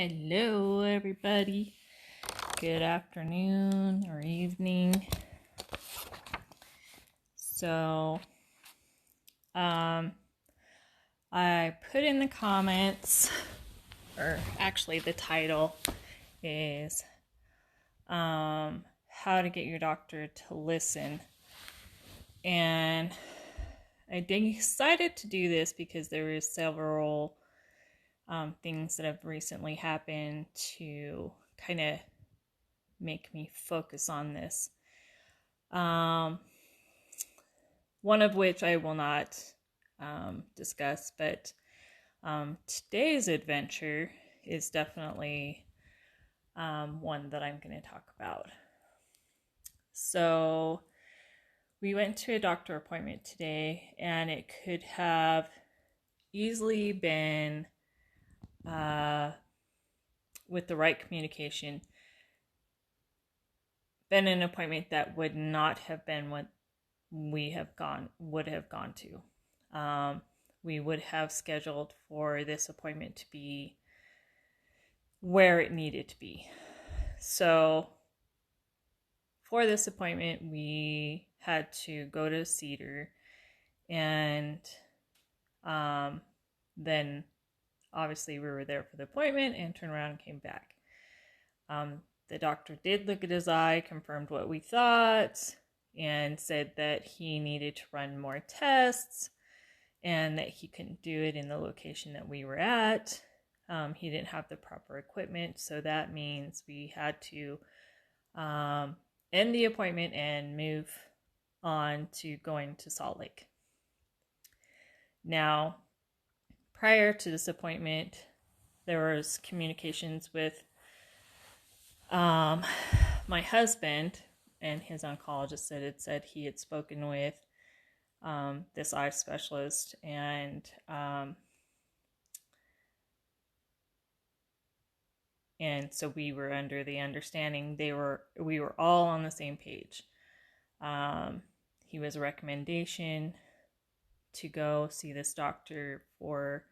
Hello, everybody. Good afternoon or evening. So, I put in the comments, or actually, the title is How to Get Your Doctor to Listen. And I decided to do this because there were several things that have recently happened to kind of make me focus on this. One of which I will not discuss, but today's adventure is definitely one that I'm going to talk about. So we went to a doctor appointment today, and it could have easily been, with the right communication, been an appointment that would not have been what would have gone to. We would have scheduled for this appointment to be where it needed to be. So for this appointment, we had to go to Cedar, and then obviously we were there for the appointment and turned around and came back. The doctor did look at his eye, confirmed what we thought, and said that he needed to run more tests and that he couldn't do it in the location that we were at. He didn't have the proper equipment, so that means we had to end the appointment and move on to going to Salt Lake. Now, prior to this appointment, there was communications with my husband, and his oncologist said he had spoken with this eye specialist, and so we were under the understanding we were all on the same page. He was a recommendation to go see this doctor for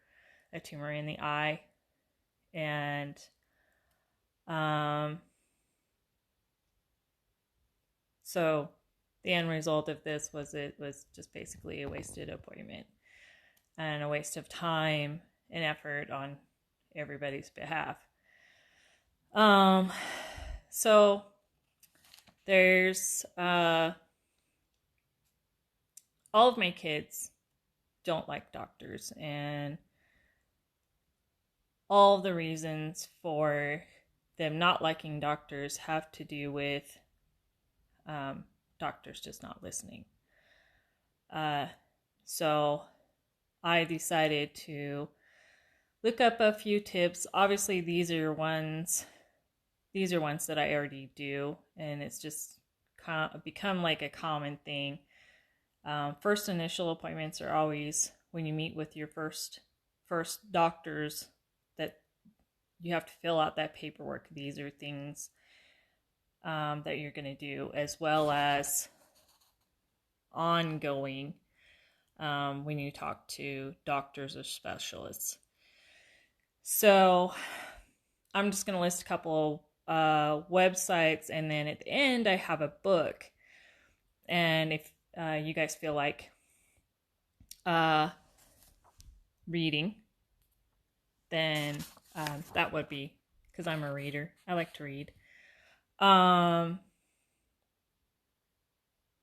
a tumor in the eye, and so the end result of this was it was just basically a wasted appointment and a waste of time and effort on everybody's behalf. So there's all of my kids don't like doctors, and all of the reasons for them not liking doctors have to do with doctors just not listening. So I decided to look up a few tips. Obviously, these are ones that I already do, and it's just become like a common thing. First initial appointments are always when you meet with your first doctors, that you have to fill out that paperwork. These are things that you're going to do, as well as ongoing when you talk to doctors or specialists. So I'm just going to list a couple websites, and then at the end I have a book. And if you guys feel like reading, then that would be, because I'm a reader. I like to read.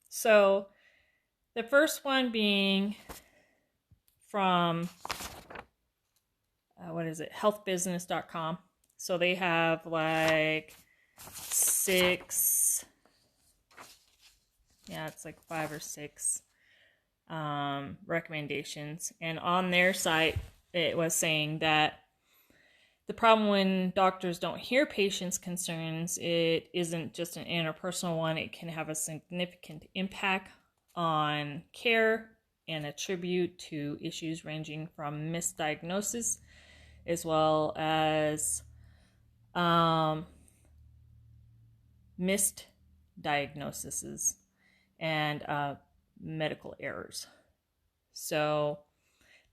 So the first one being from healthbusiness.com. So they have like 5 or 6 recommendations. And on their site, it was saying that the problem when doctors don't hear patients' concerns, it isn't just an interpersonal one. It can have a significant impact on care and attribute to issues ranging from misdiagnosis as well as missed diagnoses and medical errors. So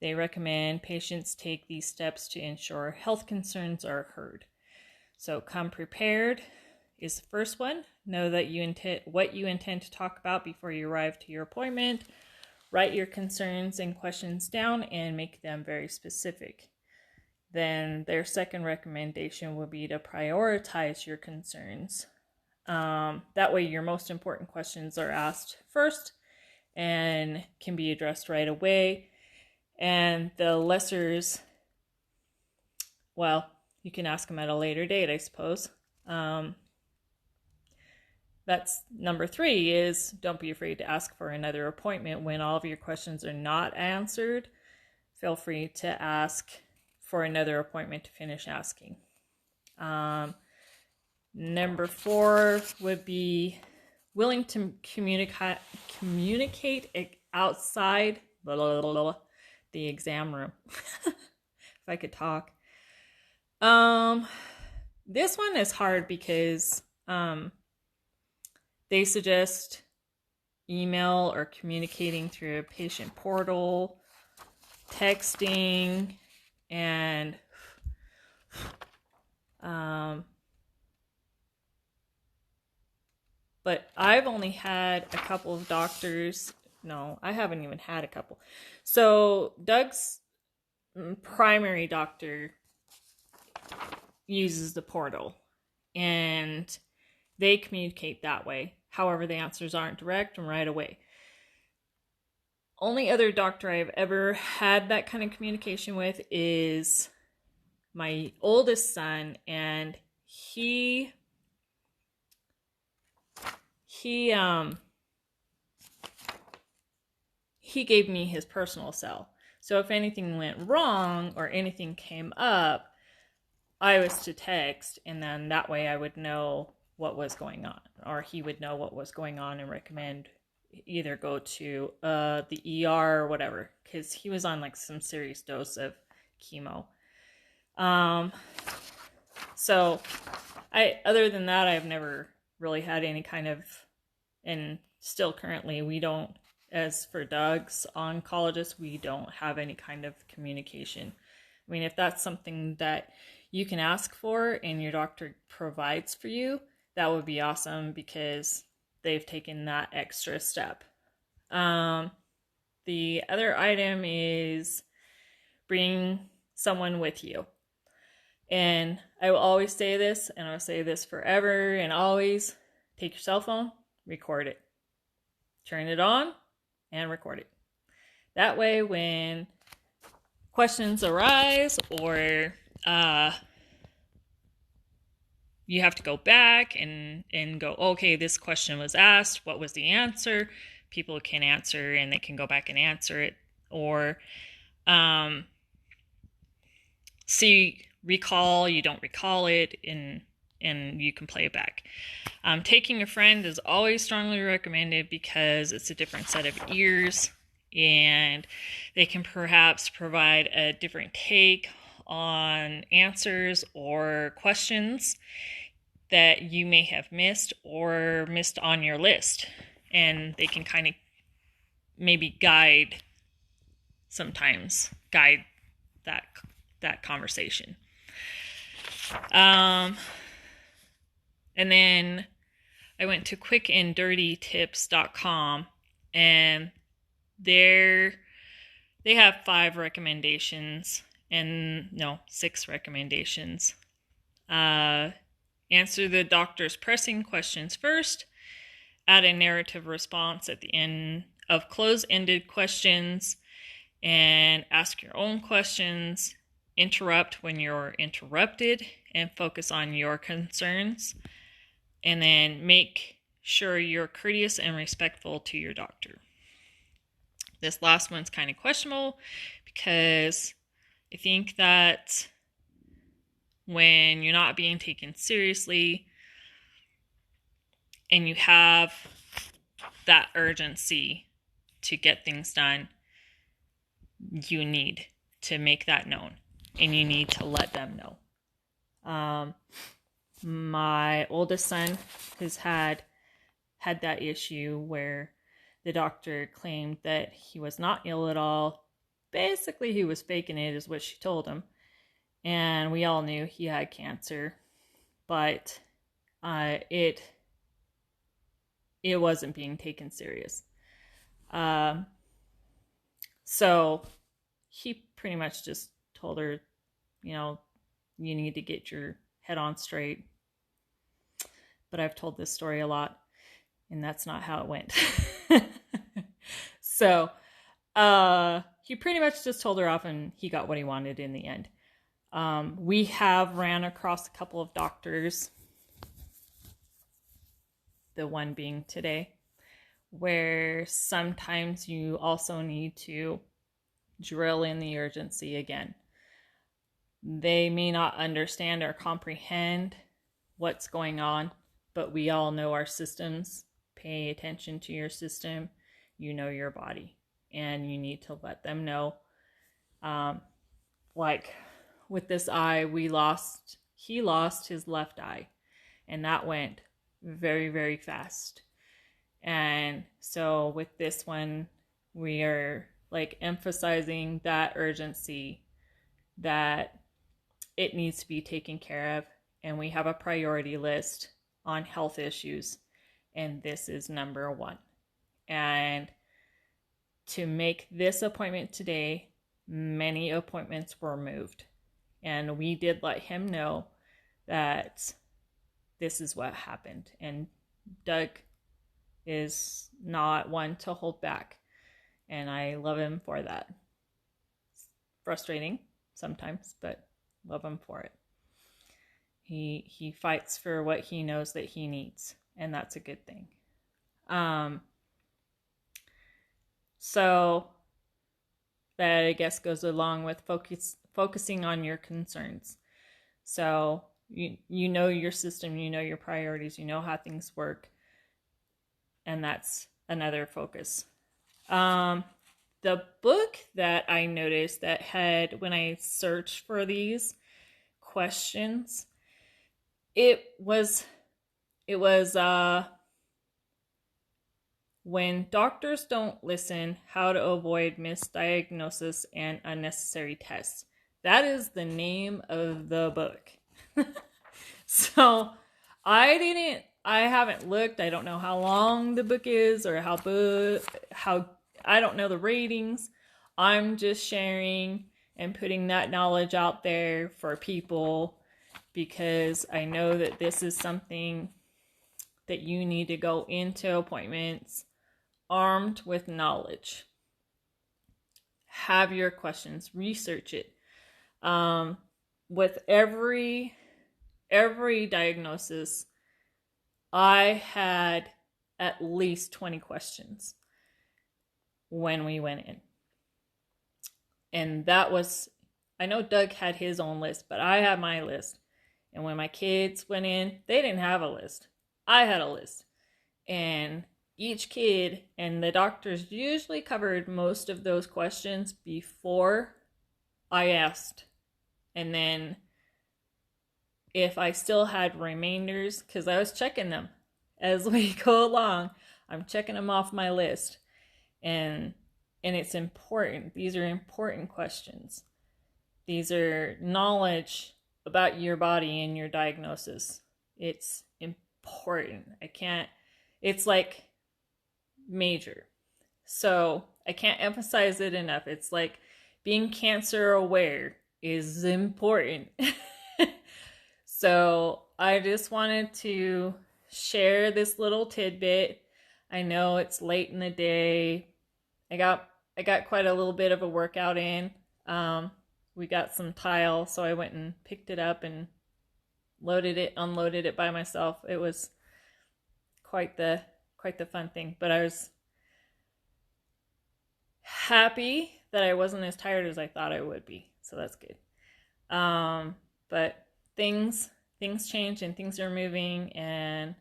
They recommend patients take these steps to ensure health concerns are heard. So come prepared is the first one. Know that what you intend to talk about before you arrive to your appointment. Write your concerns and questions down and make them very specific. Then their second recommendation would be to prioritize your concerns. That way your most important questions are asked first and can be addressed right away. And the lessers, well, you can ask them at a later date, I suppose. That's number 3 is don't be afraid to ask for another appointment when all of your questions are not answered. Feel free to ask for another appointment to finish asking. Number 4 would be willing to communicate outside the exam room. If I could talk. This one is hard because they suggest email or communicating through a patient portal, texting, and but I've only had a couple of doctors. No, I haven't even had a couple. So Doug's primary doctor uses the portal and they communicate that way. However, the answers aren't direct and right away. Only other doctor I've ever had that kind of communication with is my oldest son, and he gave me his personal cell. So if anything went wrong or anything came up, I was to text, and then that way I would know what was going on, or he would know what was going on and recommend either go to the ER or whatever, because he was on like some serious dose of chemo. So other than that, I've never really had any kind of, and still currently we don't, as for Doug's oncologist, we don't have any kind of communication. I mean, if that's something that you can ask for and your doctor provides for you, that would be awesome because they've taken that extra step. The other item is bring someone with you. And I will always say this, and I'll say this forever and always, take your cell phone, record it. Turn it on and record it. That way when questions arise or you have to go back and go, okay, this question was asked, what was the answer? People can answer and they can go back and answer it. Or recall, you don't recall it, and you can play it back. Taking a friend is always strongly recommended because it's a different set of ears and they can perhaps provide a different take on answers or questions that you may have missed or missed on your list. And they can kind of maybe guide that conversation. And then I went to quickanddirtytips.com, and they have 6 recommendations. Answer the doctor's pressing questions first. Add a narrative response at the end of close-ended questions, and ask your own questions. Interrupt when you're interrupted and focus on your concerns. And then make sure you're courteous and respectful to your doctor. This last one's kind of questionable because I think that when you're not being taken seriously and you have that urgency to get things done, you need to make that known and you need to let them know. My oldest son has had that issue where the doctor claimed that he was not ill at all, basically he was faking it, is what she told him. And we all knew he had cancer, but it wasn't being taken serious. So he pretty much just told her, you need to get your head on straight. But I've told this story a lot, and that's not how it went. So he pretty much just told her off, and he got what he wanted in the end. We have ran across a couple of doctors, the one being today, where sometimes you also need to drill in the urgency again. They may not understand or comprehend what's going on, but we all know our systems. Pay attention to your system. You know your body, and you need to let them know. Like with this eye, he lost his left eye, and that went very, very fast. And so with this one, we are like emphasizing that urgency, that it needs to be taken care of. And we have a priority list on health issues, and this is number one. And to make this appointment today, many appointments were moved. And we did let him know that this is what happened. And Doug is not one to hold back. And I love him for that. It's frustrating sometimes, but love him for it. He fights for what he knows that he needs, and that's a good thing. So that, I guess, goes along with focusing on your concerns. So you know your system, you know your priorities, you know how things work, and that's another focus. The book that I noticed that had, when I searched for these questions, it was When Doctors Don't Listen, How to Avoid Misdiagnosis and Unnecessary Tests. That is the name of the book. So I haven't looked. I don't know how long the book is, or how I don't know the ratings. I'm just sharing and putting that knowledge out there for people, because I know that this is something that you need to go into appointments armed with knowledge. Have your questions, research it. With every diagnosis, I had at least 20 questions when we went in. And that was, I know Doug had his own list, but I had my list. And when my kids went in, they didn't have a list. I had a list. And each kid and the doctors usually covered most of those questions before I asked. And then if I still had remainders, because I was checking them as we go along, I'm checking them off my list. And it's important. These are important questions. These are knowledge about your body and your diagnosis. It's important. It's like major. So I can't emphasize it enough. It's like being cancer aware is important. So I just wanted to share this little tidbit. I know it's late in the day. I got quite a little bit of a workout in. We got some tile, so I went and picked it up and unloaded it by myself. It was quite the fun thing, but I was happy that I wasn't as tired as I thought I would be, so that's good. But things change and things are moving, and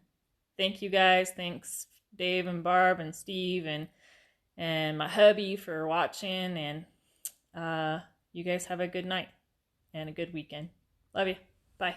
thank you guys. Thanks Dave and Barb and Steve and my hubby for watching, and you guys have a good night and a good weekend. Love you. Bye.